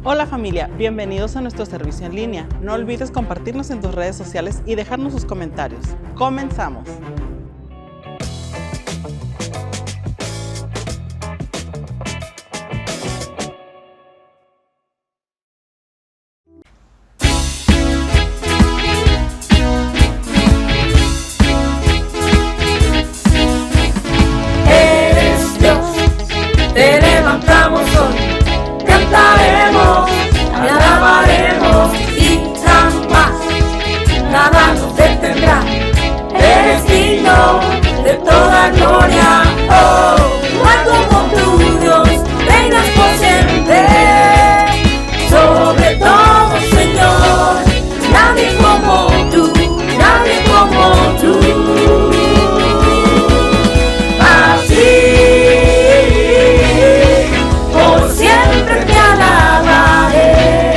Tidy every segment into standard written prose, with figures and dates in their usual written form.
Hola familia, bienvenidos a nuestro servicio en línea. No olvides compartirnos en tus redes sociales y dejarnos sus comentarios. ¡Comenzamos! Eres Dios, te levantamos hoy, cantaremos, te alabaremos y jamás nada nos detendrá. Eres digno de toda gloria, oh, no hay como tú, Dios, reinas por siempre. Sobre todo, Señor, nadie como tú, nadie como tú. Por siempre te alabaré,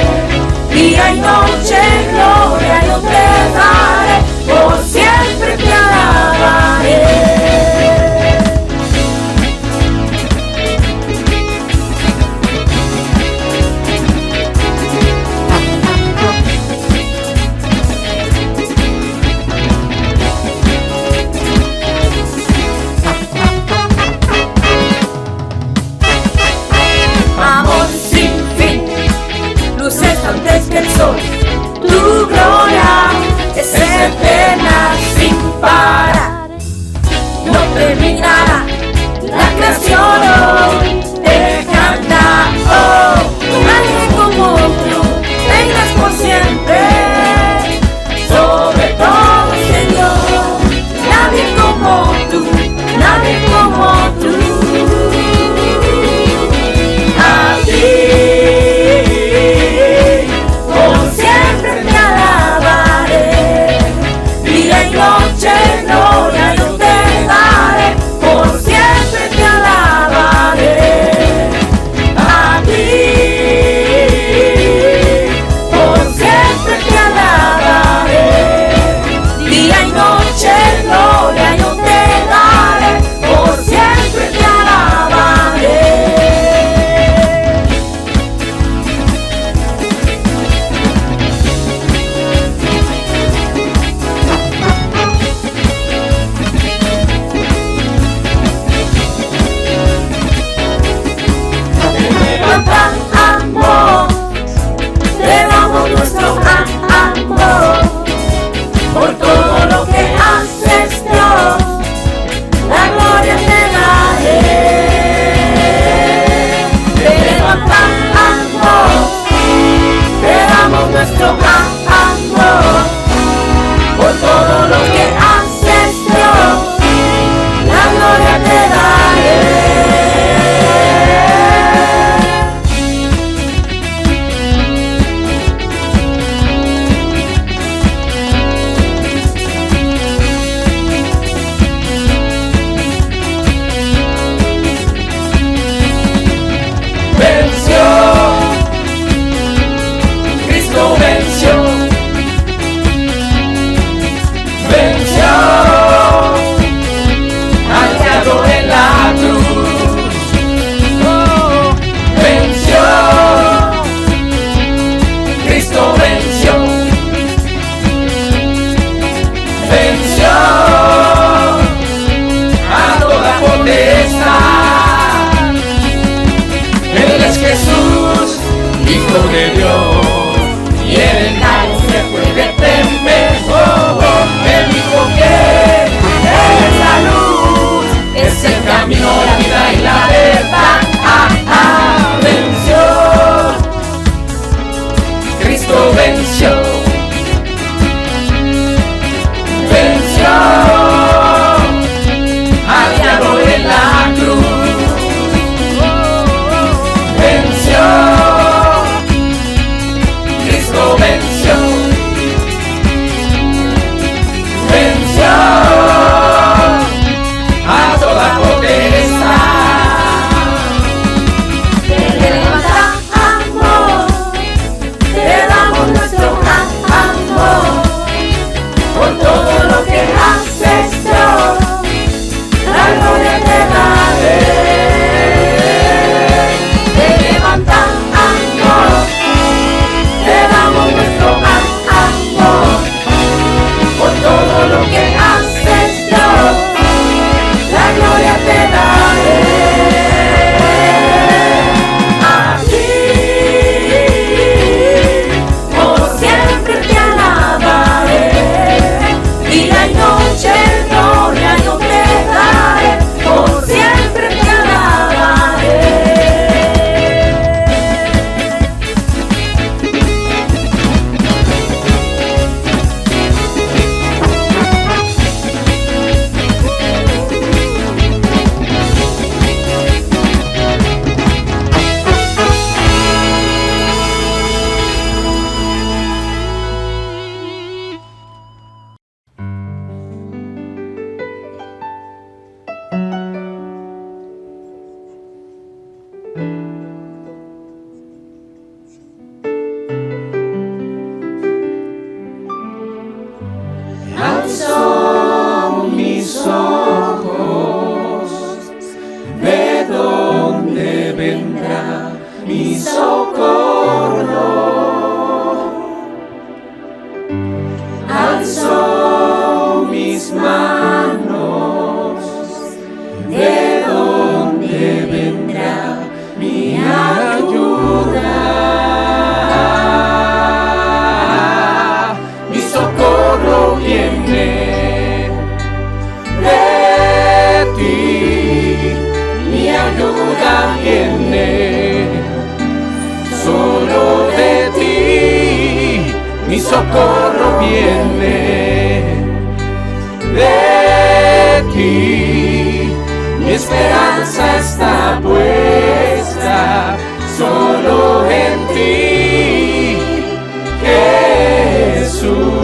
día y noche gloria yo te daré, por siempre te alabaré. Amor sin fin, luces antes que el sol, tu gloria es eterna sin parar, no terminará la creación hoy te canta, oh, nadie como tú, reinas por siempre, sobre todo Señor, nadie como tú, nadie como tú. Por siempre te alabaré, día y noche gloria yo te daré, por siempre te alabaré. A ti, por siempre te alabaré, día y noche gloria yo te daré, por siempre te alabaré. Amor, te damos nuestro amor por todo lo que haces, Dios, la gloria te daré. Te levantamos, te damos nuestro amor por todo lo que haces, Dios, la gloria te daré. Venció, Cristo venció, venció al diablo en la cruz, oh, venció, Cristo venció, venció a toda potestad. Él es Jesús, Hijo de Dios, y en nadie se puede temer. Oh, oh, Él dijo que Él es la luz, es el camino, la vida y la verdad. Venció, Cristo venció, venció al diablo en la cruz. Venció mi socorro. Alzo mis manos, ¿de dónde vendrá mi ayuda? Mi socorro viene de ti, mi ayuda viene solo de ti, mi socorro viene de ti, mi esperanza está puesta solo en ti, Jesús.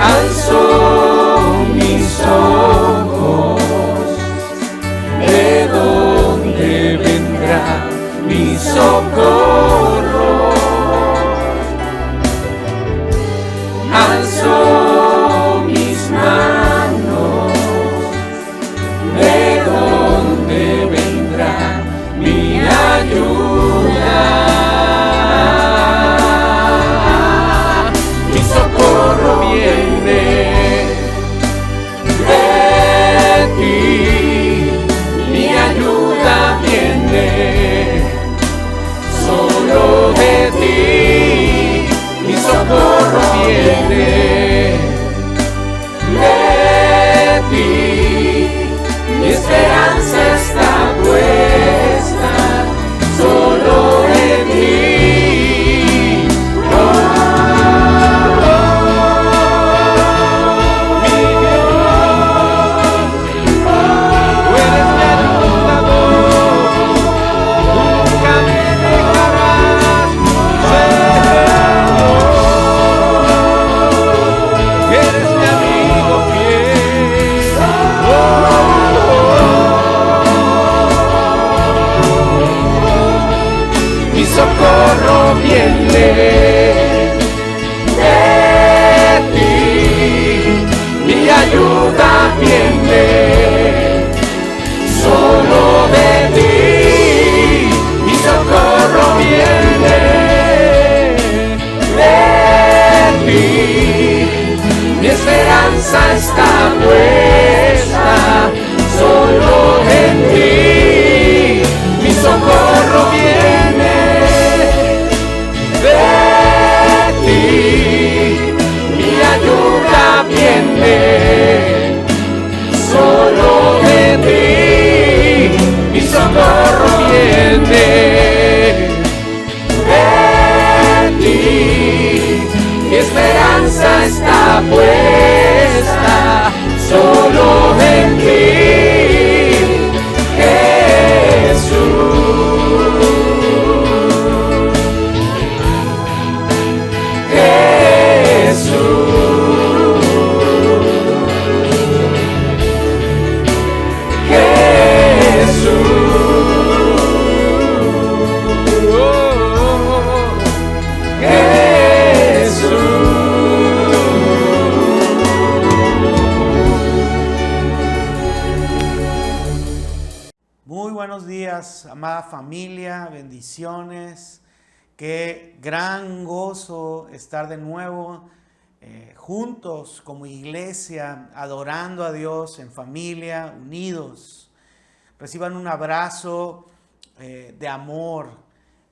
Alzo mis ojos, ¿de dónde vendrá mi socorro? Alzo mis manos, ¿de dónde vendrá mi ayuda? Mi socorro viene de ti, mi ayuda viene solo de ti, mi socorro viene de ti, mi esperanza está puesta solo en ti. Mi socorro viene de ti, mi ayuda viene solo de ti, mi socorro viene de ti, mi esperanza está puesta solo en ti, mi socorro viene de ti, mi ayuda viene solo de ti, mi socorro viene de ti, mi esperanza está puesta solo en ti, Jesús. Amada familia, bendiciones, qué gran gozo estar de nuevo juntos como iglesia, adorando a Dios en familia, unidos. Reciban un abrazo de amor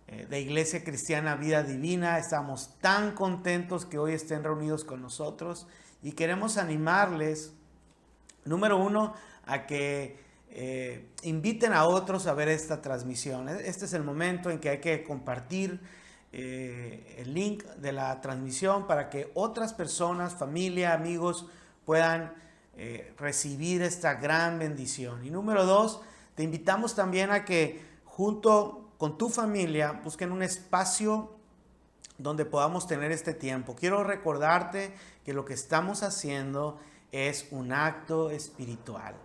de Iglesia Cristiana Vida Divina. Estamos tan contentos que hoy estén reunidos con nosotros y queremos animarles, número uno, a que inviten a otros a ver esta transmisión. Este es el momento en que hay que compartir el link de la transmisión para que otras personas, familia, amigos puedan recibir esta gran bendición. Y número dos, te invitamos también a que junto con tu familia busquen un espacio donde podamos tener este tiempo. Quiero recordarte que lo que estamos haciendo es un acto espiritual.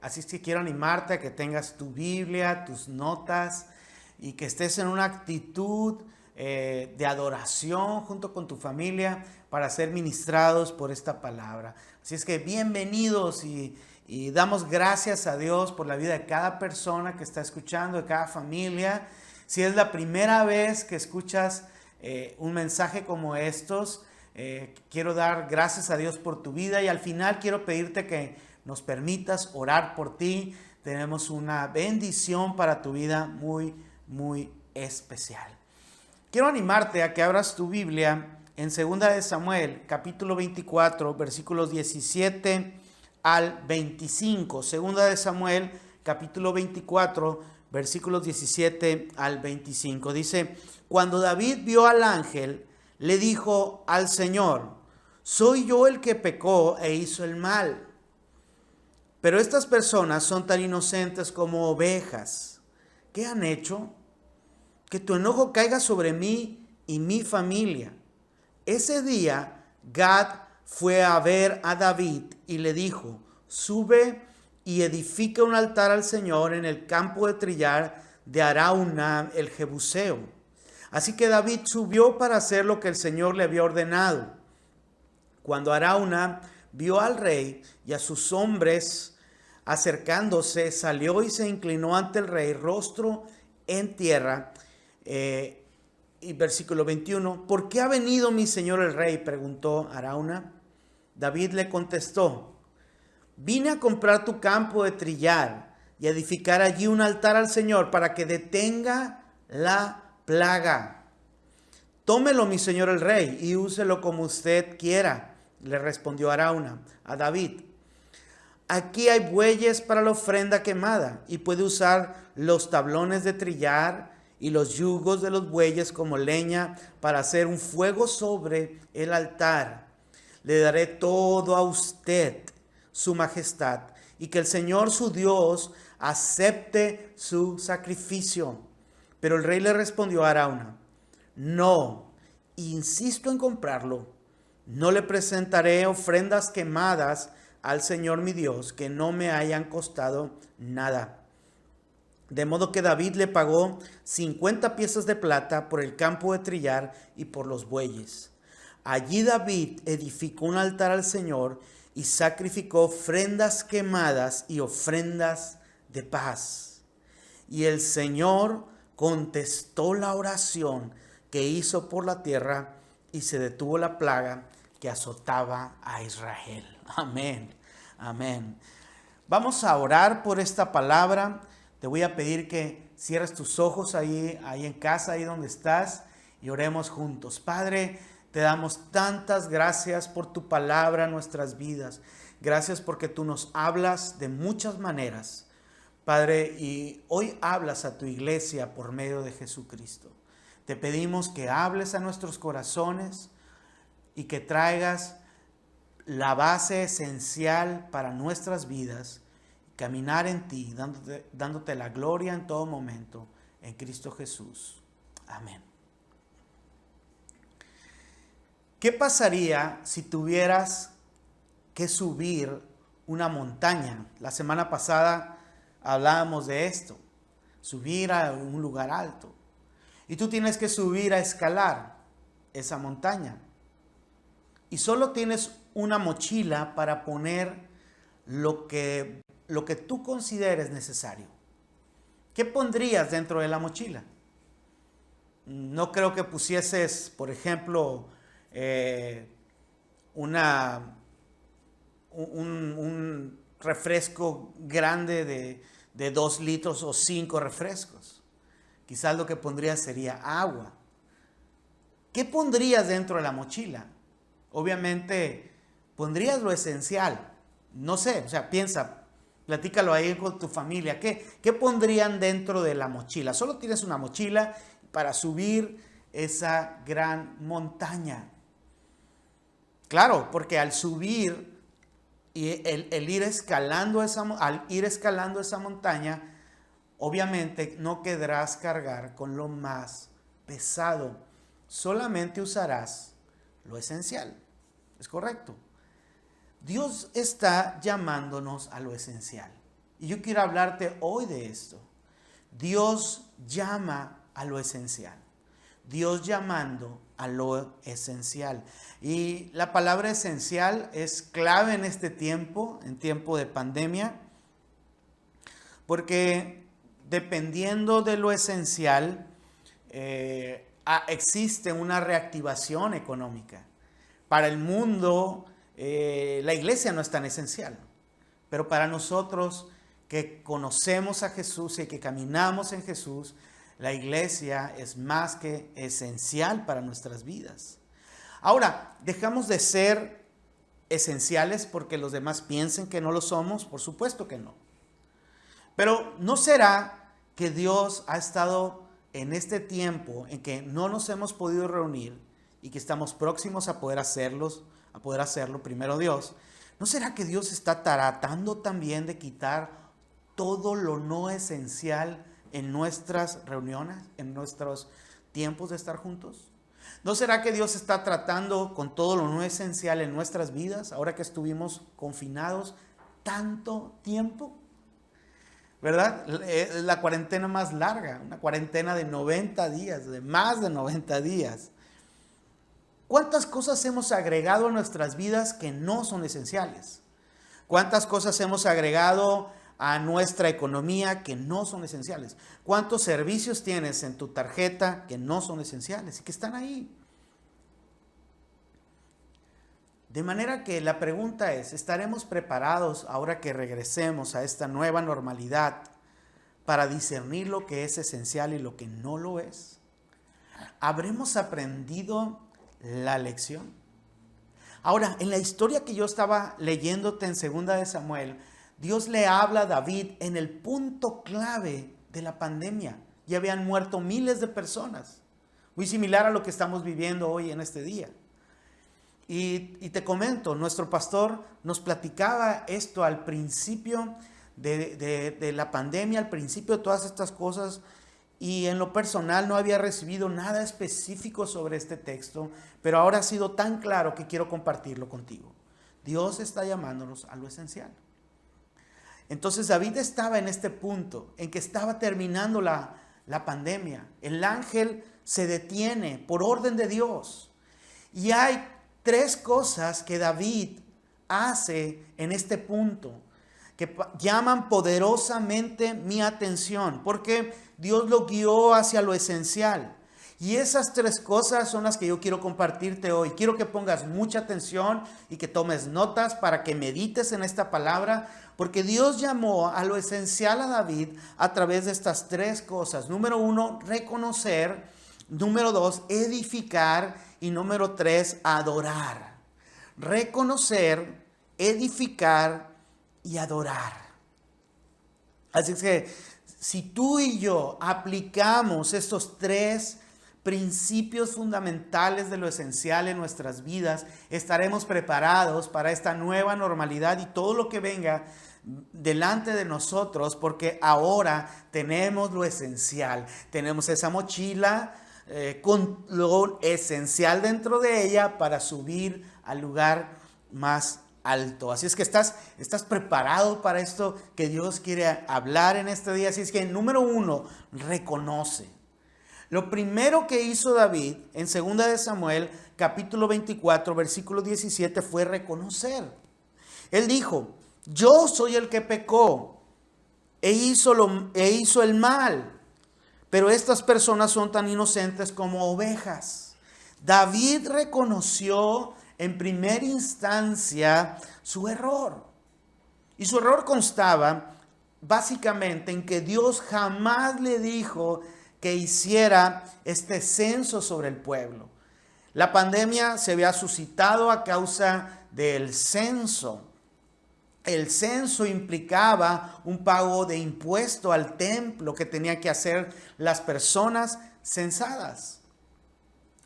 Así es que quiero animarte a que tengas tu Biblia, tus notas y que estés en una actitud de adoración junto con tu familia para ser ministrados por esta palabra. Así es que bienvenidos y damos gracias a Dios por la vida de cada persona que está escuchando, de cada familia. Si es la primera vez que escuchas un mensaje como estos, quiero dar gracias a Dios por tu vida y al final quiero pedirte que nos permitas orar por ti. Tenemos una bendición para tu vida muy, muy especial. Quiero animarte a que abras tu Biblia en 2 de Samuel, capítulo 24, versículos 17 al 25. 2 de Samuel, capítulo 24, versículos 17 al 25. Dice, cuando David vio al ángel, le dijo al Señor, soy yo el que pecó e hizo el mal. Pero estas personas son tan inocentes como ovejas. ¿Qué han hecho? Que tu enojo caiga sobre mí y mi familia. Ese día, Gad fue a ver a David y le dijo, sube y edifica un altar al Señor en el campo de trillar de Arauna el Jebuseo. Así que David subió para hacer lo que el Señor le había ordenado. Cuando Arauna vio al rey y a sus hombres acercándose, salió y se inclinó ante el rey, rostro en tierra. Y versículo 21, ¿por qué ha venido mi señor el rey?, preguntó Arauna. David le contestó, vine a comprar tu campo de trillar y edificar allí un altar al Señor para que detenga la plaga. Tómelo, mi señor el rey, y úselo como usted quiera, le respondió Arauna a David. Aquí hay bueyes para la ofrenda quemada y puede usar los tablones de trillar y los yugos de los bueyes como leña para hacer un fuego sobre el altar. Le daré todo a usted, su majestad, y que el Señor su Dios acepte su sacrificio. Pero el rey le respondió a Arauna, no, insisto en comprarlo. No le presentaré ofrendas quemadas al Señor mi Dios que no me hayan costado nada. De modo que David le pagó 50 piezas de plata por el campo de trillar y por los bueyes. Allí David edificó un altar al Señor y sacrificó ofrendas quemadas y ofrendas de paz. Y el Señor contestó la oración que hizo por la tierra y se detuvo la plaga que azotaba a Israel. Amén, amén. Vamos a orar por esta palabra. Te voy a pedir que cierres tus ojos ahí en casa, ahí donde estás, y oremos juntos. Padre, te damos tantas gracias por tu palabra en nuestras vidas. Gracias porque tú nos hablas de muchas maneras, Padre, y hoy hablas a tu iglesia por medio de Jesucristo. Te pedimos que hables a nuestros corazones y que traigas la base esencial para nuestras vidas, caminar en ti, dándote la gloria en todo momento, en Cristo Jesús. Amén. ¿Qué pasaría si tuvieras que subir una montaña? La semana pasada hablábamos de esto, subir a un lugar alto. Y tú tienes que subir a escalar esa montaña. Y solo tienes una mochila para poner lo que tú consideres necesario. ¿Qué pondrías dentro de la mochila? No creo que pusieses, por ejemplo, un refresco grande de 2 litros o 5 refrescos. Quizás lo que pondrías sería agua. ¿Qué pondrías dentro de la mochila? Obviamente pondrías lo esencial. No sé, o sea, piensa, platícalo ahí con tu familia. ¿Qué pondrían dentro de la mochila? Solo tienes una mochila para subir esa gran montaña. Claro, porque al subir y al ir escalando esa montaña, obviamente no querrás cargar con lo más pesado. Solamente usarás lo esencial. ¿Es correcto? Dios está llamándonos a lo esencial. Y yo quiero hablarte hoy de esto. Dios llama a lo esencial. Dios llamando a lo esencial. Y la palabra esencial es clave en este tiempo, en tiempo de pandemia, porque dependiendo de lo esencial, existe una reactivación económica. Para el mundo, la iglesia no es tan esencial, pero para nosotros que conocemos a Jesús y que caminamos en Jesús, la iglesia es más que esencial para nuestras vidas. Ahora, ¿dejamos de ser esenciales porque los demás piensen que no lo somos? Por supuesto que no. Pero ¿no será que Dios ha estado en este tiempo en que no nos hemos podido reunir y que estamos próximos a poder hacerlo, primero Dios? ¿No será que Dios está tratando también de quitar todo lo no esencial en nuestras reuniones, en nuestros tiempos de estar juntos? ¿No será que Dios está tratando con todo lo no esencial en nuestras vidas ahora que estuvimos confinados tanto tiempo? ¿Verdad? La cuarentena más larga, una cuarentena de 90 días, de más de 90 días. ¿Cuántas cosas hemos agregado a nuestras vidas que no son esenciales? ¿Cuántas cosas hemos agregado a nuestra economía que no son esenciales? ¿Cuántos servicios tienes en tu tarjeta que no son esenciales y que están ahí? De manera que la pregunta es, ¿estaremos preparados ahora que regresemos a esta nueva normalidad para discernir lo que es esencial y lo que no lo es? ¿Habremos aprendido la lección? Ahora, en la historia que yo estaba leyéndote en 2 de Samuel, Dios le habla a David en el punto clave de la pandemia. Ya habían muerto miles de personas, muy similar a lo que estamos viviendo hoy en este día. Y te comento, nuestro pastor nos platicaba esto al principio de la pandemia, al principio de todas estas cosas, y en lo personal no había recibido nada específico sobre este texto, pero ahora ha sido tan claro que quiero compartirlo contigo. Dios está llamándonos a lo esencial. Entonces David estaba en este punto, en que estaba terminando la pandemia. El ángel se detiene por orden de Dios. Y hay 3 cosas que David hace en este punto, que llaman poderosamente mi atención, porque Dios lo guió hacia lo esencial. Y esas 3 cosas son las que yo quiero compartirte hoy. Quiero que pongas mucha atención y que tomes notas para que medites en esta palabra, porque Dios llamó a lo esencial a David a través de estas 3 cosas. Número 1, reconocer. Número 2, edificar. Y número 3, adorar. Reconocer, edificar y adorar. Así es que si tú y yo aplicamos estos 3 principios fundamentales de lo esencial en nuestras vidas, estaremos preparados para esta nueva normalidad y todo lo que venga delante de nosotros, porque ahora tenemos lo esencial. Tenemos esa mochila con lo esencial dentro de ella para subir al lugar más alto. Así es que estás preparado para esto que Dios quiere hablar en este día. Así es que número 1, reconoce. Lo primero que hizo David en 2 de Samuel, capítulo 24, versículo 17, fue reconocer. Él dijo: yo soy el que pecó e hizo el mal, pero estas personas son tan inocentes como ovejas. David reconoció en primera instancia su error. Y su error constaba básicamente en que Dios jamás le dijo que hiciera este censo sobre el pueblo. La pandemia se había suscitado a causa del censo. El censo implicaba un pago de impuesto al templo que tenían que hacer las personas censadas.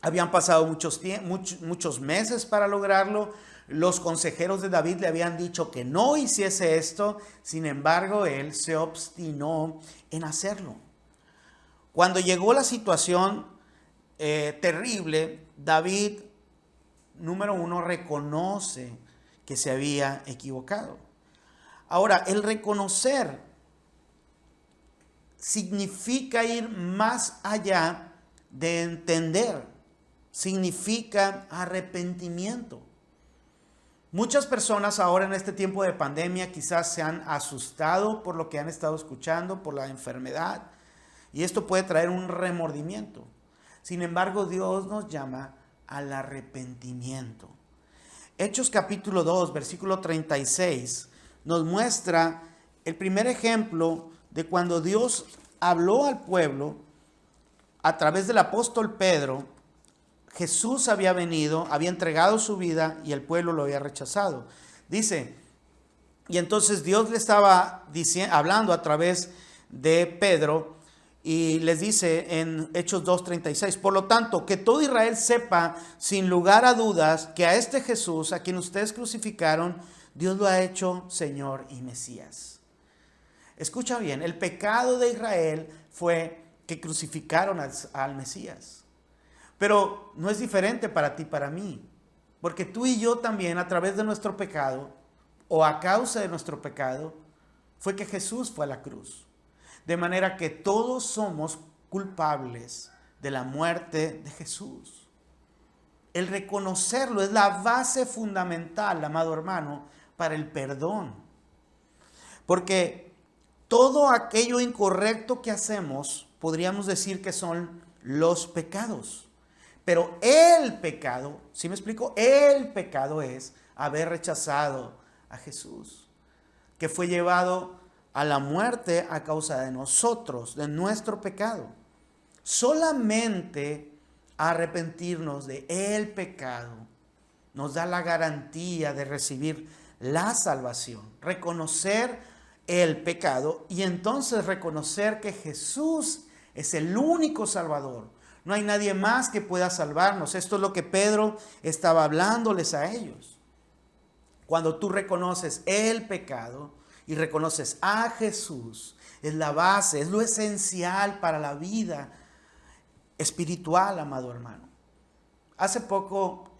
Habían pasado muchos meses para lograrlo. Los consejeros de David le habían dicho que no hiciese esto. Sin embargo, él se obstinó en hacerlo. Cuando llegó la situación terrible, David, número 1, reconoce que se había equivocado. Ahora, el reconocer significa ir más allá de entender significa arrepentimiento. Muchas personas ahora en este tiempo de pandemia quizás se han asustado por lo que han estado escuchando, por la enfermedad, y esto puede traer un remordimiento. Sin embargo, Dios nos llama al arrepentimiento. Hechos capítulo 2, versículo 36, nos muestra el primer ejemplo de cuando Dios habló al pueblo a través del apóstol Pedro. Jesús había venido, había entregado su vida y el pueblo lo había rechazado. Dice, y entonces Dios le estaba hablando a través de Pedro y les dice en Hechos 2:36, por lo tanto, que todo Israel sepa sin lugar a dudas que a este Jesús, a quien ustedes crucificaron, Dios lo ha hecho Señor y Mesías. Escucha bien, el pecado de Israel fue que crucificaron al Mesías. Pero no es diferente para ti y para mí, porque tú y yo también a través de nuestro pecado o a causa de nuestro pecado fue que Jesús fue a la cruz. De manera que todos somos culpables de la muerte de Jesús. El reconocerlo es la base fundamental, amado hermano, para el perdón. Porque todo aquello incorrecto que hacemos, podríamos decir que son los pecados. Pero el pecado, ¿sí me explico? El pecado es haber rechazado a Jesús, que fue llevado a la muerte a causa de nosotros, de nuestro pecado. Solamente arrepentirnos de el pecado nos da la garantía de recibir la salvación, reconocer el pecado y entonces reconocer que Jesús es el único Salvador. No hay nadie más que pueda salvarnos. Esto es lo que Pedro estaba hablándoles a ellos. Cuando tú reconoces el pecado y reconoces a Jesús, es la base, es lo esencial para la vida espiritual, amado hermano. Hace poco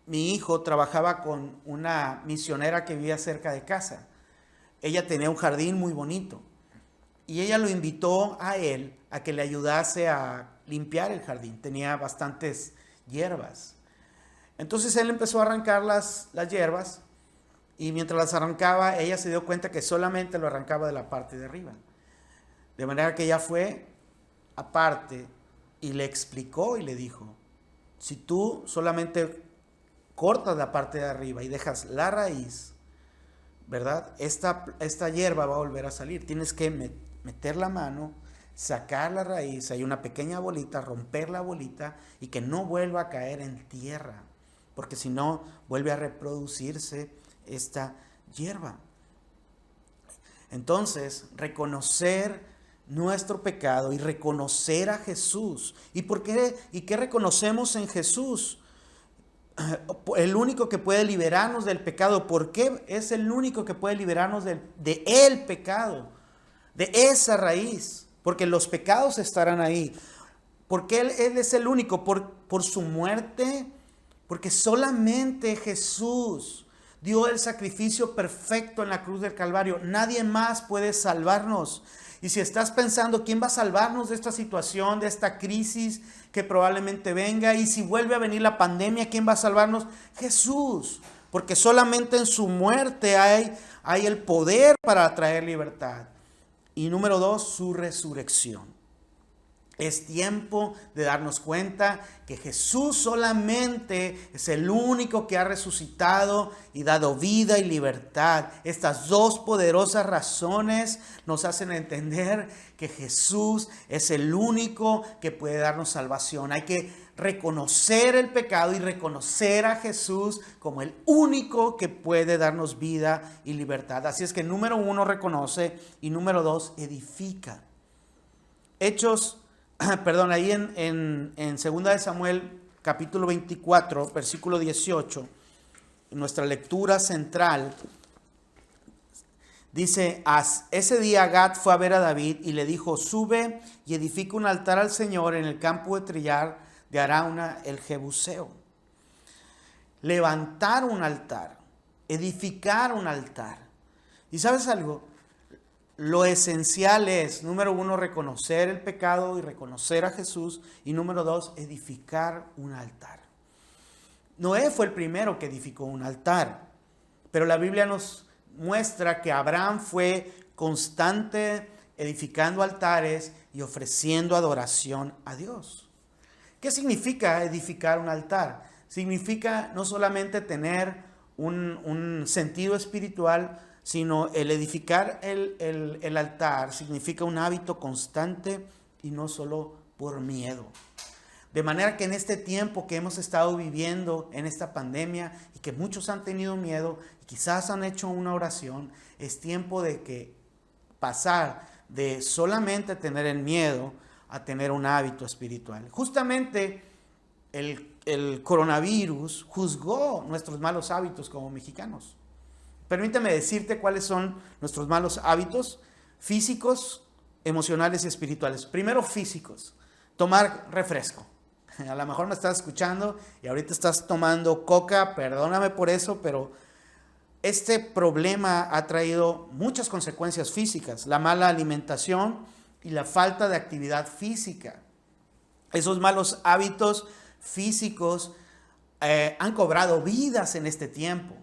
mi hijo trabajaba con una misionera que vivía cerca de casa. Ella tenía un jardín muy bonito. Y ella lo invitó a él a que le ayudase a limpiar el jardín. Tenía bastantes hierbas. Entonces él empezó a arrancar las hierbas y mientras las arrancaba, ella se dio cuenta que solamente lo arrancaba de la parte de arriba. De manera que ella fue aparte y le explicó y le dijo, si tú solamente cortas la parte de arriba y dejas la raíz, ¿verdad? Esta hierba va a volver a salir. Tienes que meter la mano, sacar la raíz, hay una pequeña bolita, romper la bolita y que no vuelva a caer en tierra, porque si no vuelve a reproducirse esta hierba. Entonces, reconocer nuestro pecado y reconocer a Jesús. ¿Y por qué? ¿Y qué reconocemos en Jesús? El único que puede liberarnos del pecado. ¿Por qué es el único que puede liberarnos de el pecado? De esa raíz, porque los pecados estarán ahí. Porque Él es el único, por su muerte, porque solamente Jesús dio el sacrificio perfecto en la cruz del Calvario. Nadie más puede salvarnos. Y si estás pensando, ¿quién va a salvarnos de esta situación, de esta crisis que probablemente venga? Y si vuelve a venir la pandemia, ¿quién va a salvarnos? Jesús, porque solamente en su muerte hay el poder para traer libertad. Y número 2, su resurrección. Es tiempo de darnos cuenta que Jesús solamente es el único que ha resucitado y dado vida y libertad. Estas dos poderosas razones nos hacen entender que Jesús es el único que puede darnos salvación. Hay que reconocer el pecado y reconocer a Jesús como el único que puede darnos vida y libertad. Así es que número 1, reconoce, y número 2, edifica. Ahí en 2 de Samuel, capítulo 24, versículo 18, en nuestra lectura central, dice, ese día Gad fue a ver a David y le dijo, sube y edifica un altar al Señor en el campo de trillar de Arauna el Jebuseo. Levantar un altar, edificar un altar. ¿Y sabes algo? lo esencial es, número 1, reconocer el pecado y reconocer a Jesús. Y número 2, edificar un altar. Noé fue el primero que edificó un altar, pero la Biblia nos muestra que Abraham fue constante edificando altares y ofreciendo adoración a Dios. ¿Qué significa edificar un altar? Significa no solamente tener un sentido espiritual, sino el edificar el altar significa un hábito constante y no solo por miedo. De manera que en este tiempo que hemos estado viviendo en esta pandemia y que muchos han tenido miedo y quizás han hecho una oración, es tiempo de que pasar de solamente tener el miedo a tener un hábito espiritual. Justamente el coronavirus juzgó nuestros malos hábitos como mexicanos. Permíteme decirte cuáles son nuestros malos hábitos físicos, emocionales y espirituales. Primero, físicos. Tomar refresco. A lo mejor me estás escuchando y ahorita estás tomando coca, perdóname por eso, pero este problema ha traído muchas consecuencias físicas. La mala alimentación y la falta de actividad física. Esos malos hábitos físicos han cobrado vidas en este tiempo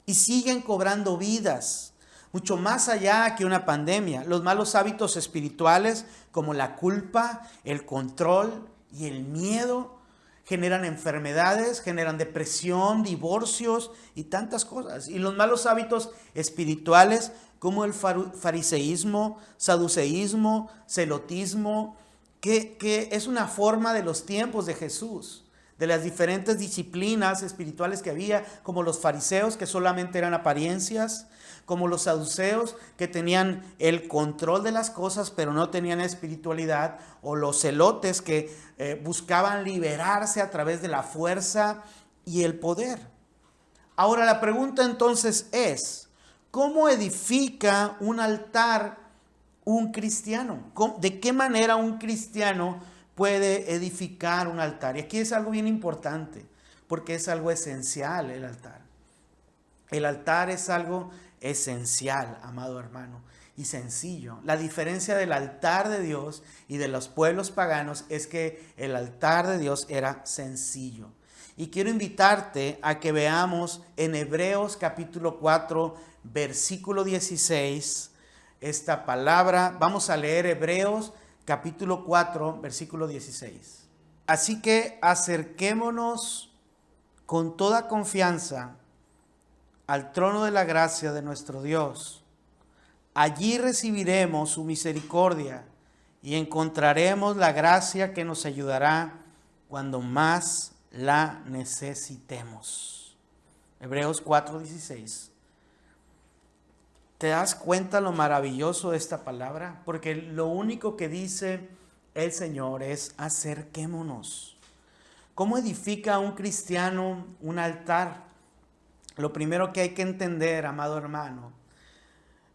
y siguen cobrando vidas, mucho más allá que una pandemia. Los malos hábitos espirituales como la culpa, el control y el miedo generan enfermedades, generan depresión, divorcios y tantas cosas. Y los malos hábitos espirituales como el fariseísmo, saduceísmo, celotismo, que es una forma de los tiempos de Jesús, de las diferentes disciplinas espirituales que había, como los fariseos que solamente eran apariencias, como los saduceos que tenían el control de las cosas pero no tenían espiritualidad, o los celotes que buscaban liberarse a través de la fuerza y el poder. Ahora la pregunta entonces es, ¿cómo edifica un altar un cristiano? ¿De qué manera un cristiano puede edificar un altar? Y aquí es algo bien importante, porque es algo esencial el altar. El altar es algo esencial, amado hermano, y sencillo. La diferencia del altar de Dios y de los pueblos paganos es que el altar de Dios era sencillo. Y quiero invitarte a que veamos en Hebreos capítulo 4, versículo 16, esta palabra. Vamos a leer Hebreos capítulo 4, versículo 16. Así que acerquémonos con toda confianza al trono de la gracia de nuestro Dios. Allí recibiremos su misericordia y encontraremos la gracia que nos ayudará cuando más la necesitemos. Hebreos 4:16. ¿Te das cuenta lo maravilloso de esta palabra? Porque lo único que dice el Señor es acerquémonos. ¿Cómo edifica un cristiano un altar? Lo primero que hay que entender, amado hermano,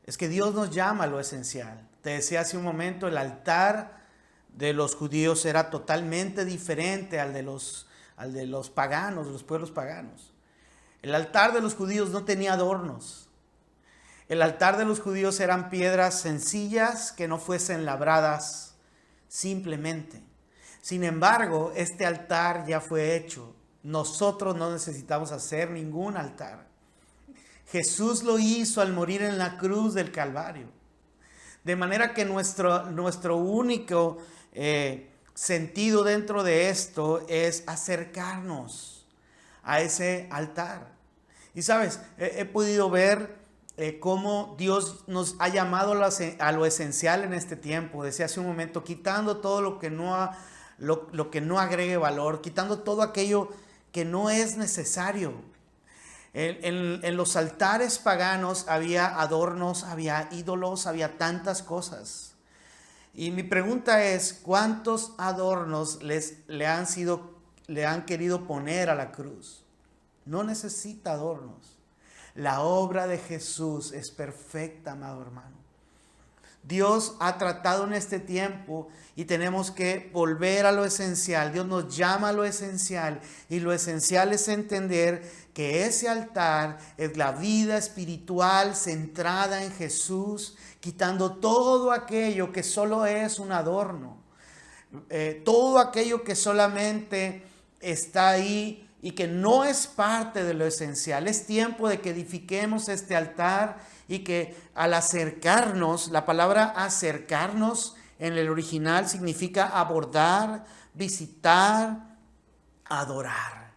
es que Dios nos llama a lo esencial. Te decía hace un momento, el altar de los judíos era totalmente diferente al de los paganos, de los pueblos paganos. El altar de los judíos no tenía adornos. El altar de los judíos eran piedras sencillas que no fuesen labradas simplemente. Sin embargo, este altar ya fue hecho. Nosotros no necesitamos hacer ningún altar. Jesús lo hizo al morir en la cruz del Calvario. De manera que nuestro único sentido dentro de esto es acercarnos a ese altar. Y sabes, he podido ver cómo Dios nos ha llamado a lo esencial en este tiempo. Decía hace un momento, quitando todo lo que no agregue valor, quitando todo aquello que no es necesario. En los altares paganos había adornos, había ídolos, había tantas cosas. Y mi pregunta es, ¿cuántos adornos le han querido poner a la cruz? No necesita adornos. La obra de Jesús es perfecta, amado hermano. Dios ha tratado en este tiempo y tenemos que volver a lo esencial. Dios nos llama a lo esencial y lo esencial es entender que ese altar es la vida espiritual centrada en Jesús, quitando todo aquello que solo es un adorno, todo aquello que solamente está ahí y que no es parte de lo esencial. Es tiempo de que edifiquemos este altar y que al acercarnos, la palabra acercarnos en el original significa abordar, visitar, adorar.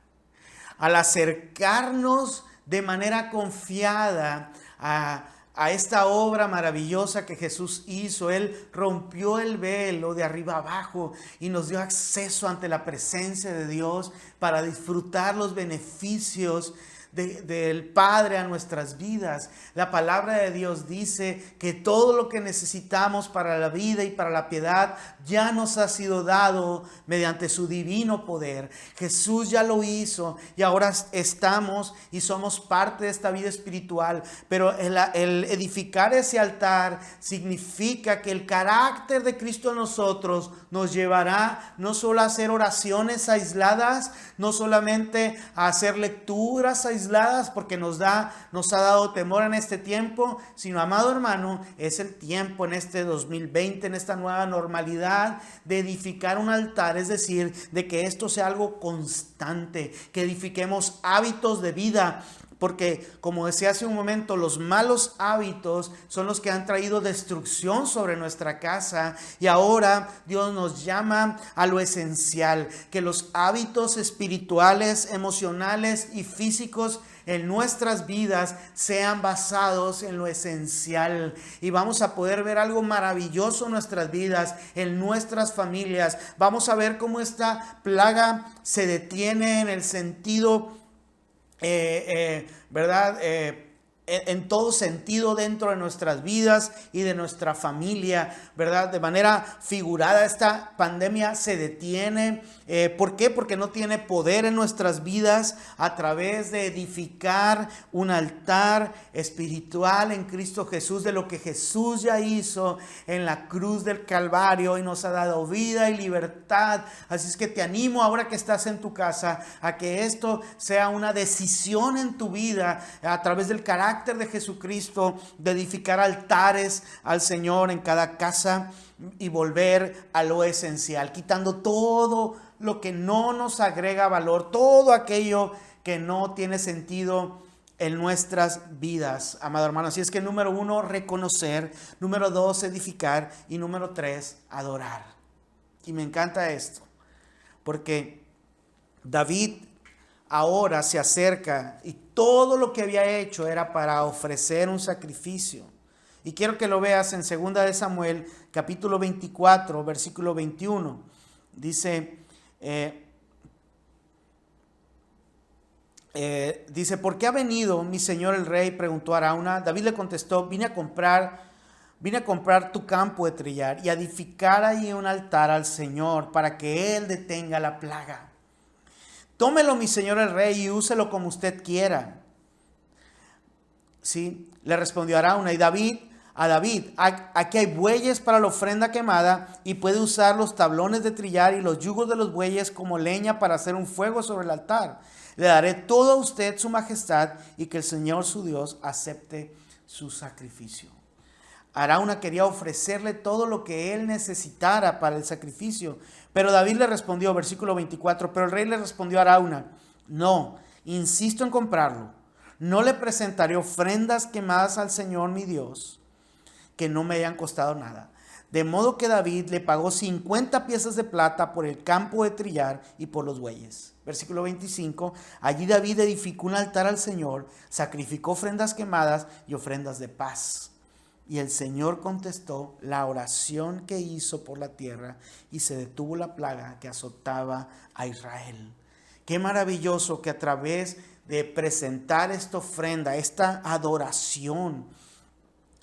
Al acercarnos de manera confiada a esta obra maravillosa que Jesús hizo, Él rompió el velo de arriba abajo y nos dio acceso ante la presencia de Dios para disfrutar los beneficios del Padre a nuestras vidas. La palabra de Dios dice que todo lo que necesitamos para la vida y para la piedad ya nos ha sido dado mediante su divino poder. Jesús ya lo hizo y ahora estamos y somos parte de esta vida espiritual. Pero el edificar ese altar significa que el carácter de Cristo en nosotros nos llevará no solo a hacer oraciones aisladas, no solamente a hacer lecturas aisladas, porque nos ha dado temor en este tiempo, sino, amado hermano, es el tiempo en este 2020, en esta nueva normalidad, de edificar un altar, es decir, de que esto sea algo constante, que edifiquemos hábitos de vida. Porque, como decía hace un momento, los malos hábitos son los que han traído destrucción sobre nuestra casa. Y ahora Dios nos llama a lo esencial, que los hábitos espirituales, emocionales y físicos en nuestras vidas sean basados en lo esencial. Y vamos a poder ver algo maravilloso en nuestras vidas, en nuestras familias. Vamos a ver cómo esta plaga se detiene en el sentido ¿verdad? En todo sentido dentro de nuestras vidas y de nuestra familia, ¿verdad? De manera figurada, esta pandemia se detiene. ¿Por qué? Porque no tiene poder en nuestras vidas a través de edificar un altar espiritual en Cristo Jesús, de lo que Jesús ya hizo en la cruz del Calvario y nos ha dado vida y libertad. Así es que te animo ahora que estás en tu casa a que esto sea una decisión en tu vida a través del carácter de Jesucristo, de edificar altares al Señor en cada casa y volver a lo esencial, quitando todo lo que no nos agrega valor, todo aquello que no tiene sentido en nuestras vidas, amado hermano. Así es que número 1, reconocer; número 2, edificar; y número 3, adorar. Y me encanta esto, porque David ahora se acerca y todo lo que había hecho era para ofrecer un sacrificio. Y quiero que lo veas en 2 de Samuel, capítulo 24, versículo 21. Dice, ¿por qué ha venido mi señor el rey?, preguntó Arauna. David le contestó: vine a comprar tu campo de trillar y a edificar ahí un altar al Señor para que Él detenga la plaga. Tómelo mi señor el rey y úselo como usted quiera. Sí, le respondió Arauna. Y David, aquí hay bueyes para la ofrenda quemada y puede usar los tablones de trillar y los yugos de los bueyes como leña para hacer un fuego sobre el altar. Le daré todo a usted, su majestad, y que el Señor su Dios acepte su sacrificio. Arauna quería ofrecerle todo lo que él necesitara para el sacrificio. Pero David le respondió, versículo 24, pero el rey le respondió a Arauna: no, insisto en comprarlo. No le presentaré ofrendas quemadas al Señor mi Dios que no me hayan costado nada. De modo que David le pagó 50 piezas de plata por el campo de trillar y por los bueyes. Versículo 25, allí David edificó un altar al Señor, sacrificó ofrendas quemadas y ofrendas de paz. Y el Señor contestó la oración que hizo por la tierra y se detuvo la plaga que azotaba a Israel. Qué maravilloso que a través de presentar esta ofrenda, esta adoración,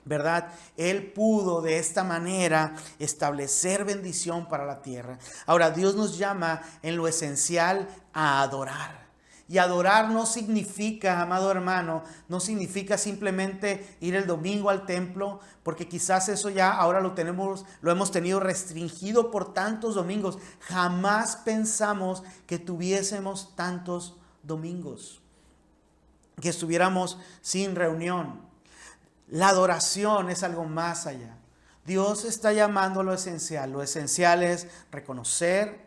¿verdad?, Él pudo de esta manera establecer bendición para la tierra. Ahora Dios nos llama en lo esencial a adorar. Y adorar no significa, amado hermano, no significa simplemente ir el domingo al templo, porque quizás eso ya ahora lo hemos tenido restringido por tantos domingos. Jamás pensamos que tuviésemos tantos domingos, que estuviéramos sin reunión. La adoración es algo más allá. Dios está llamando a lo esencial. Lo esencial es reconocer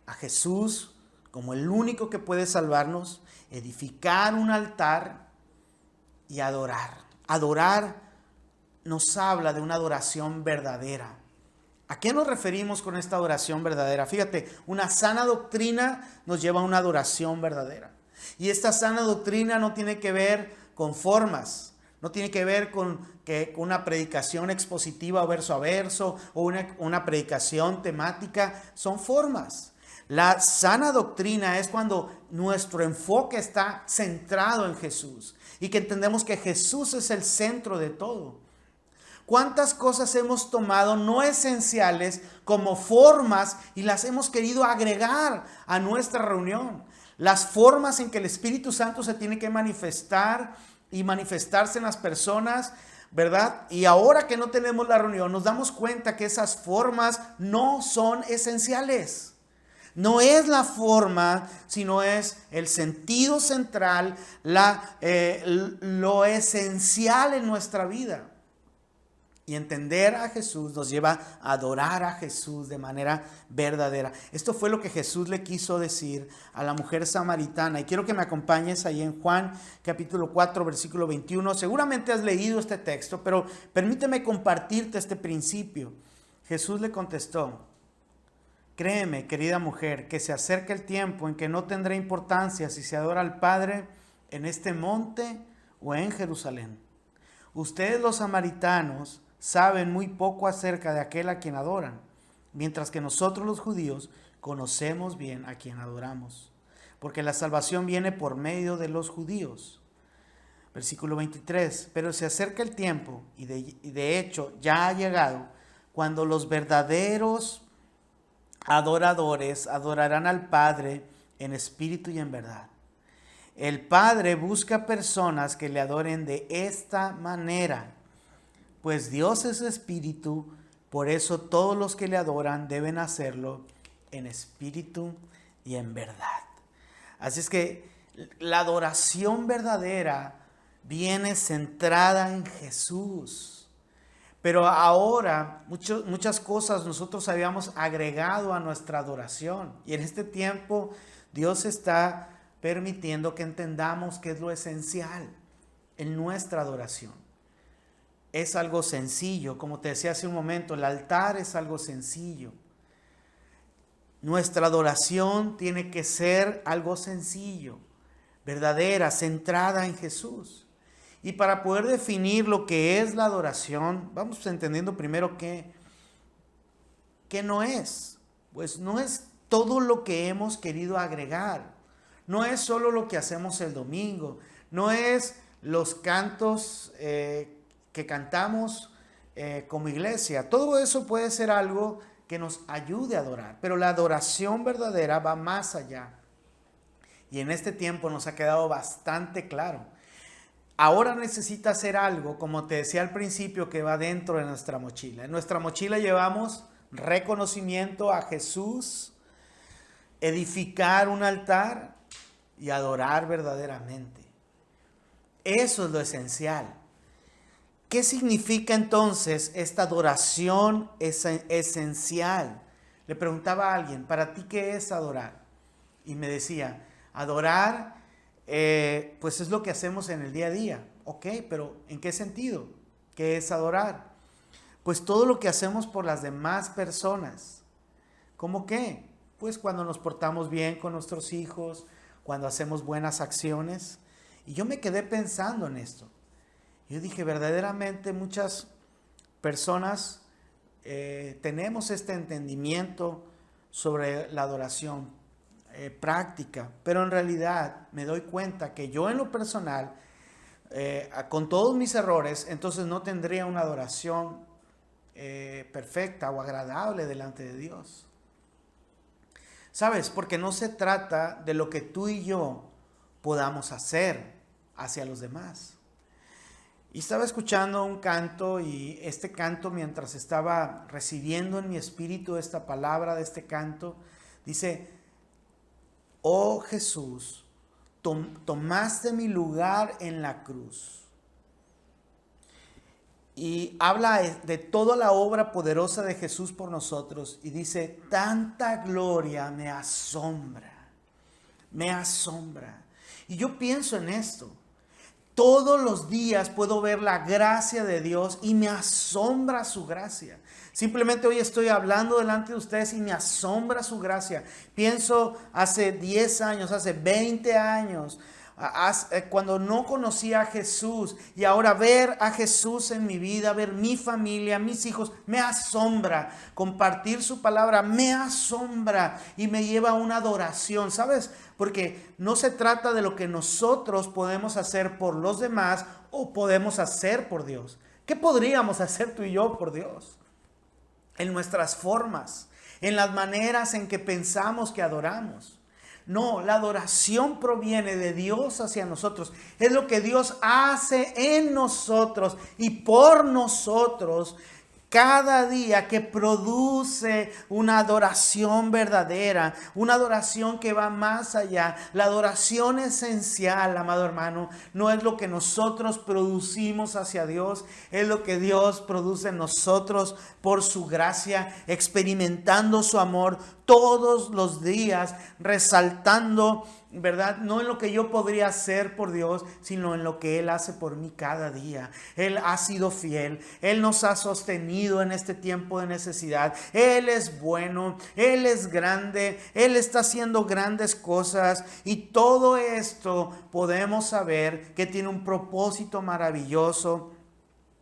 a Jesús como el único que puede salvarnos, edificar un altar y adorar. Adorar nos habla de una adoración verdadera. ¿A qué nos referimos con esta adoración verdadera? Fíjate, una sana doctrina nos lleva a una adoración verdadera. Y esta sana doctrina no tiene que ver con formas, no tiene que ver con una predicación expositiva verso a verso o una predicación temática, son formas. La sana doctrina es cuando nuestro enfoque está centrado en Jesús y que entendemos que Jesús es el centro de todo. ¿Cuántas cosas hemos tomado no esenciales como formas y las hemos querido agregar a nuestra reunión? Las formas en que el Espíritu Santo se tiene que manifestar y manifestarse en las personas, ¿verdad? Y ahora que no tenemos la reunión, nos damos cuenta que esas formas no son esenciales. No es la forma, sino es el sentido central, lo esencial en nuestra vida. Y entender a Jesús nos lleva a adorar a Jesús de manera verdadera. Esto fue lo que Jesús le quiso decir a la mujer samaritana. Y quiero que me acompañes ahí en Juan capítulo 4, versículo 21. Seguramente has leído este texto, pero permíteme compartirte este principio. Jesús le contestó: créeme, querida mujer, que se acerca el tiempo en que no tendrá importancia si se adora al Padre en este monte o en Jerusalén. Ustedes los samaritanos saben muy poco acerca de aquel a quien adoran, mientras que nosotros los judíos conocemos bien a quien adoramos, porque la salvación viene por medio de los judíos. Versículo 23, pero se acerca el tiempo, y de hecho ya ha llegado, cuando los verdaderos adoradores adorarán al Padre en espíritu y en verdad. El Padre busca personas que le adoren de esta manera, pues Dios es espíritu, por eso todos los que le adoran deben hacerlo en espíritu y en verdad. Así es que la adoración verdadera viene centrada en Jesús. Pero ahora muchas cosas nosotros habíamos agregado a nuestra adoración. Y en este tiempo Dios está permitiendo que entendamos qué es lo esencial en nuestra adoración. Es algo sencillo, como te decía hace un momento, el altar es algo sencillo. Nuestra adoración tiene que ser algo sencillo, verdadera, centrada en Jesús. Y para poder definir lo que es la adoración, vamos entendiendo primero qué no es. Pues no es todo lo que hemos querido agregar. No es solo lo que hacemos el domingo. No es los cantos que cantamos como iglesia. Todo eso puede ser algo que nos ayude a adorar. Pero la adoración verdadera va más allá. Y en este tiempo nos ha quedado bastante claro. Ahora necesita hacer algo, como te decía al principio, que va dentro de nuestra mochila. En nuestra mochila llevamos reconocimiento a Jesús, edificar un altar y adorar verdaderamente. Eso es lo esencial. ¿Qué significa entonces esta adoración esencial? Le preguntaba a alguien, ¿para ti qué es adorar? Y me decía, adorar pues es lo que hacemos en el día a día. Ok, pero ¿en qué sentido? ¿Qué es adorar? Pues todo lo que hacemos por las demás personas. ¿Cómo qué? Pues cuando nos portamos bien con nuestros hijos, cuando hacemos buenas acciones. Y yo me quedé pensando en esto. Yo dije, verdaderamente muchas personas tenemos este entendimiento sobre la adoración práctica, pero en realidad me doy cuenta que yo en lo personal, con todos mis errores, entonces no tendría una adoración perfecta o agradable delante de Dios. ¿Sabes? Porque no se trata de lo que tú y yo podamos hacer hacia los demás. Y estaba escuchando un canto, y este canto, mientras estaba recibiendo en mi espíritu esta palabra de este canto, dice: oh Jesús, tomaste mi lugar en la cruz. Y habla de toda la obra poderosa de Jesús por nosotros. Y dice: tanta gloria me asombra. Me asombra. Y yo pienso en esto. Todos los días puedo ver la gracia de Dios y me asombra su gracia. Simplemente hoy estoy hablando delante de ustedes y me asombra su gracia. Pienso hace 10 años, hace 20 años, cuando no conocía a Jesús, y ahora ver a Jesús en mi vida, ver mi familia, mis hijos, me asombra. Compartir su palabra me asombra y me lleva a una adoración, ¿sabes? Porque no se trata de lo que nosotros podemos hacer por los demás o podemos hacer por Dios. ¿Qué podríamos hacer tú y yo por Dios? En nuestras formas, en las maneras en que pensamos que adoramos. No, la adoración proviene de Dios hacia nosotros. Es lo que Dios hace en nosotros y por nosotros cada día, que produce una adoración verdadera, una adoración que va más allá. La adoración esencial, amado hermano, no es lo que nosotros producimos hacia Dios, es lo que Dios produce en nosotros por su gracia, experimentando su amor todos los días, resaltando, ¿verdad? No en lo que yo podría hacer por Dios, sino en lo que Él hace por mí cada día. Él ha sido fiel. Él nos ha sostenido en este tiempo de necesidad. Él es bueno. Él es grande. Él está haciendo grandes cosas. Y todo esto podemos saber que tiene un propósito maravilloso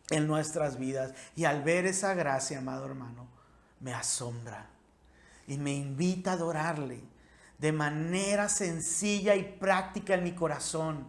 en nuestras vidas. Y al ver esa gracia, amado hermano, me asombra. Y me invita a adorarle de manera sencilla y práctica en mi corazón.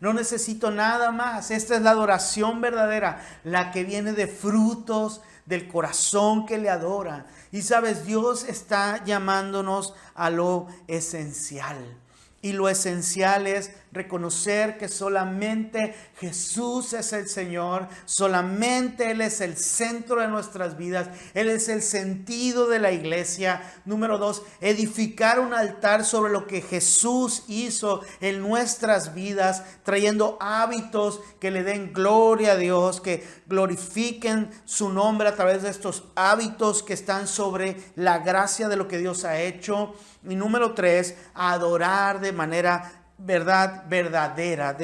No necesito nada más. Esta es la adoración verdadera, la que viene de frutos del corazón que le adora. Y sabes, Dios está llamándonos a lo esencial. Y lo esencial es reconocer que solamente Jesús es el Señor, solamente Él es el centro de nuestras vidas, Él es el sentido de la iglesia. Número 2, edificar un altar sobre lo que Jesús hizo en nuestras vidas, trayendo hábitos que le den gloria a Dios, que glorifiquen su nombre a través de estos hábitos que están sobre la gracia de lo que Dios ha hecho. Y número 3, adorar de manera verdadera,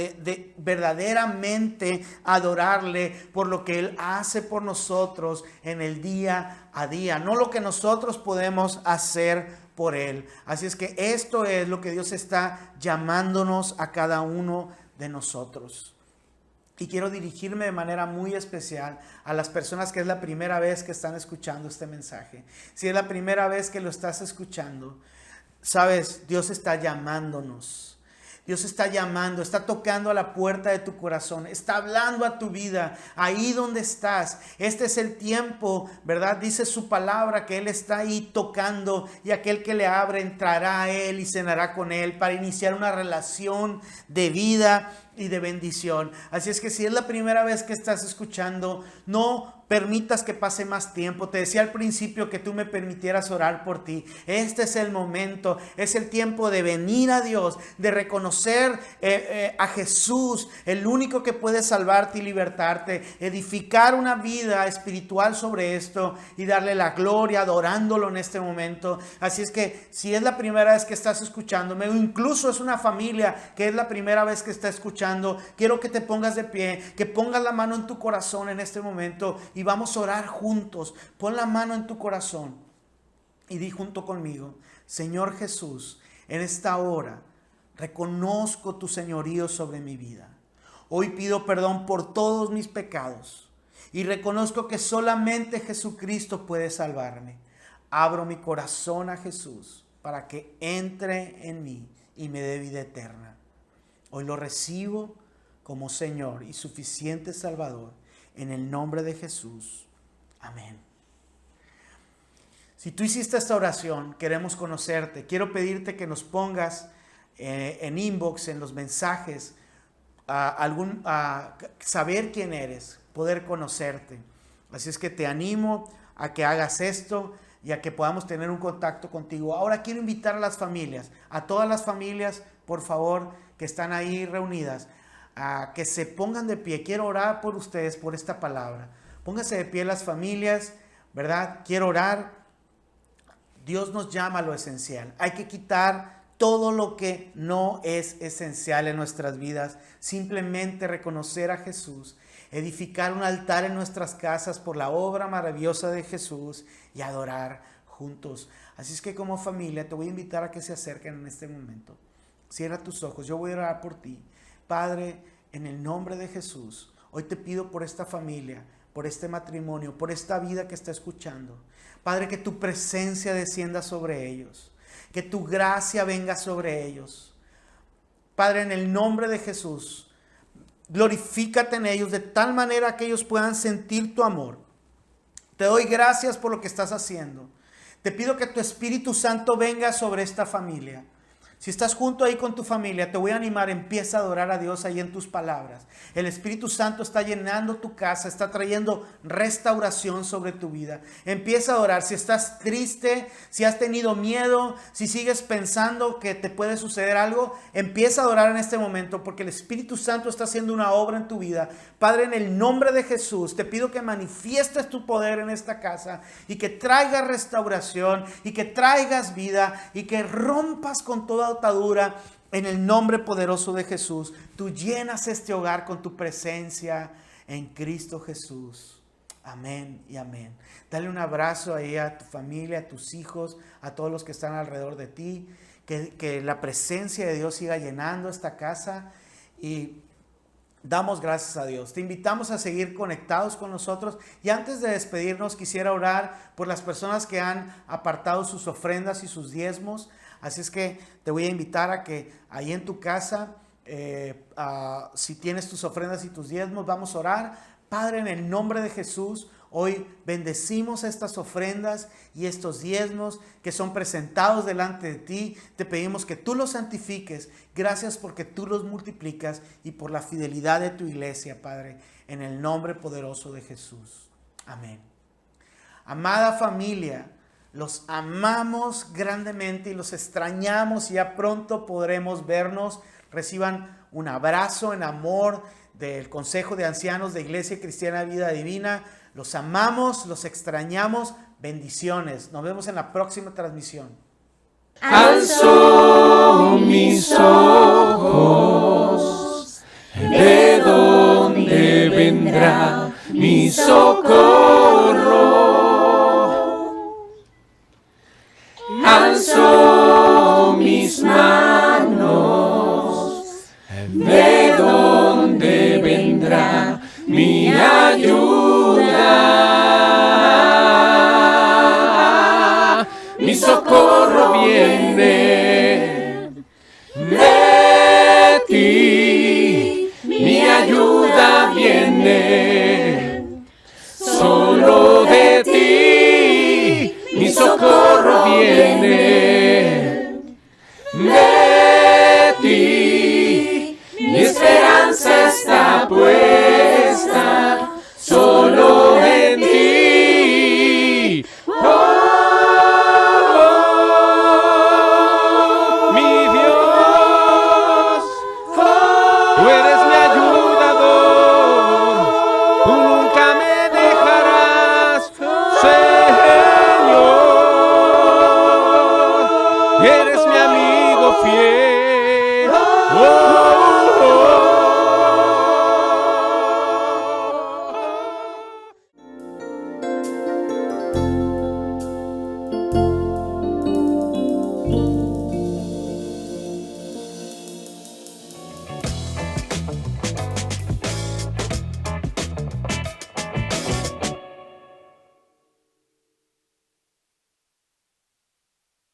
verdaderamente adorarle por lo que Él hace por nosotros en el día a día, no lo que nosotros podemos hacer por Él. Así es que esto es lo que Dios está llamándonos a cada uno de nosotros. Y quiero dirigirme de manera muy especial a las personas que es la primera vez que están escuchando este mensaje. Si es la primera vez que lo estás escuchando, sabes, Dios está llamándonos. Dios está llamando, está tocando a la puerta de tu corazón, está hablando a tu vida, ahí donde estás. Este es el tiempo, ¿verdad? Dice su palabra que Él está ahí tocando, y aquel que le abre entrará a Él y cenará con Él para iniciar una relación de vida y de bendición. Así es que si es la primera vez que estás escuchando, no permitas que pase más tiempo. Te decía al principio que tú me permitieras orar por ti. Este es el momento, es el tiempo de venir a Dios, de reconocer a Jesús, el único que puede salvarte y libertarte, edificar una vida espiritual sobre esto y darle la gloria, adorándolo en este momento. Así es que si es la primera vez que estás escuchándome, o incluso es una familia que es la primera vez que está escuchando, quiero que te pongas de pie, que pongas la mano en tu corazón en este momento y vamos a orar juntos. Pon la mano en tu corazón y di junto conmigo: Señor Jesús, en esta hora reconozco tu señorío sobre mi vida. Hoy pido perdón por todos mis pecados y reconozco que solamente Jesucristo puede salvarme. Abro mi corazón a Jesús para que entre en mí y me dé vida eterna. Hoy lo recibo como Señor y suficiente Salvador. En el nombre de Jesús. Amén. Si tú hiciste esta oración, queremos conocerte. Quiero pedirte que nos pongas en inbox, en los mensajes, saber quién eres, poder conocerte. Así es que te animo a que hagas esto y a que podamos tener un contacto contigo. Ahora quiero invitar a las familias, a todas las familias, por favor, que están ahí reunidas, a que se pongan de pie. Quiero orar por ustedes, por esta palabra. Pónganse de pie las familias, ¿verdad? Quiero orar. Dios nos llama a lo esencial. Hay que quitar todo lo que no es esencial en nuestras vidas. Simplemente reconocer a Jesús, edificar un altar en nuestras casas por la obra maravillosa de Jesús y adorar juntos. Así es que como familia te voy a invitar a que se acerquen en este momento. Cierra tus ojos, yo voy a orar por ti. Padre, en el nombre de Jesús, hoy te pido por esta familia, por este matrimonio, por esta vida que está escuchando. Padre, que tu presencia descienda sobre ellos, que tu gracia venga sobre ellos. Padre, en el nombre de Jesús, glorifícate en ellos de tal manera que ellos puedan sentir tu amor. Te doy gracias por lo que estás haciendo. Te pido que tu Espíritu Santo venga sobre esta familia. Si estás junto ahí con tu familia, te voy a animar, empieza a adorar a Dios ahí en tus palabras. El Espíritu Santo está llenando tu casa, está trayendo restauración sobre tu vida. Empieza a adorar. Si estás triste, si has tenido miedo, si sigues pensando que te puede suceder algo, empieza a adorar en este momento porque el Espíritu Santo está haciendo una obra en tu vida. Padre, en el nombre de Jesús, te pido que manifiestes tu poder en esta casa y que traigas restauración y que traigas vida y que rompas con toda atadura en el nombre poderoso de Jesús. Tú llenas este hogar con tu presencia en Cristo Jesús. Amén y amén. Dale un abrazo ahí a tu familia, a tus hijos, a todos los que están alrededor de ti. Que la presencia de Dios siga llenando esta casa y damos gracias a Dios. Te invitamos a seguir conectados con nosotros y antes de despedirnos quisiera orar por las personas que han apartado sus ofrendas y sus diezmos. Así es que te voy a invitar a que ahí en tu casa, si tienes tus ofrendas y tus diezmos, vamos a orar. Padre, en el nombre de Jesús, hoy bendecimos estas ofrendas y estos diezmos que son presentados delante de ti. Te pedimos que tú los santifiques. Gracias porque tú los multiplicas y por la fidelidad de tu iglesia, Padre, en el nombre poderoso de Jesús. Amén. Amada familia, los amamos grandemente y los extrañamos y ya pronto podremos vernos. Reciban un abrazo en amor del Consejo de Ancianos de Iglesia Cristiana Vida Divina. Los amamos, los extrañamos. Bendiciones. Nos vemos en la próxima transmisión. Alzo mis ojos, ¿de dónde vendrá mi socorro?